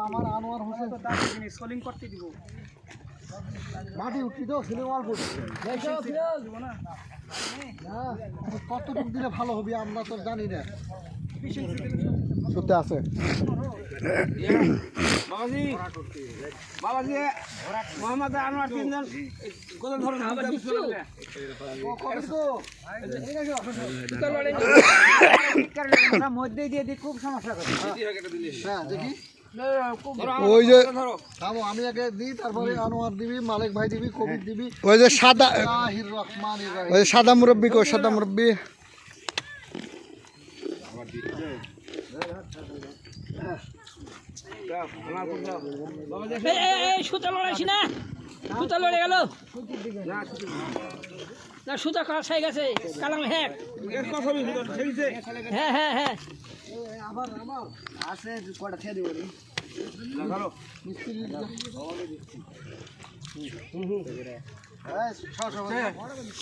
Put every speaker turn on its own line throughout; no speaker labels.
আমার আনোয়ার হোসেন তো দাঁড়িয়ে জিনিস সোলিং করতে দিব মাটি উঠি তো সিলিং ওয়াল করছি দিব না কতটুকু দিলে ভালো হবে আমরা তো জানি না সত্যি আছে
বাবাজি বাবাজি মোহাম্মদ আনোয়ার তিনজন গোল ধরুন মধ্যে দিয়ে দিই খুব সমস্যা করে
হ্যাঁ দেখি ওই যে আমি আগে দিই তারপরে আনোয়ার দিবি মালিক ভাই দিবি কবির দিবি
ওই যে সাদা
রহমান
ওই যে সাদা মুরব্বি কো সাদা মুরব্বি
সুতা লড়াইছি না সুতা লড়ে গেল না সুতা কাজ হয়ে গেছে কালাম হ্যাঁ হ্যাঁ হ্যাঁ হ্যাঁ
আবার আমার আছে কয়টা খেয়ে দেবো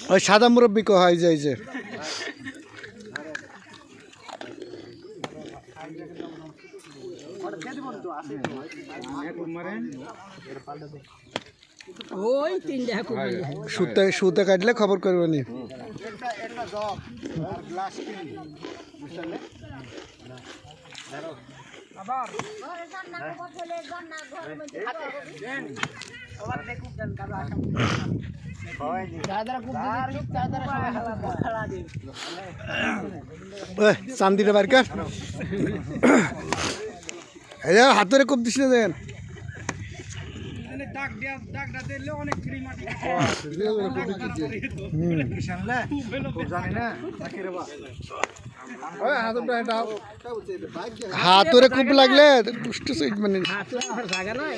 ওই সাদা মুরব্বি কো হয় যে
ওই তিন দেখা খুব
সুতে কাটলে খবর করবেনি
একটা জগ আর গ্লাস কিনবি বুঝলে আবার
চান্দিটা বার কর হাত ধরে খুব দিস না দেন হাতরে খুব লাগলে মানে
জায়গা নাই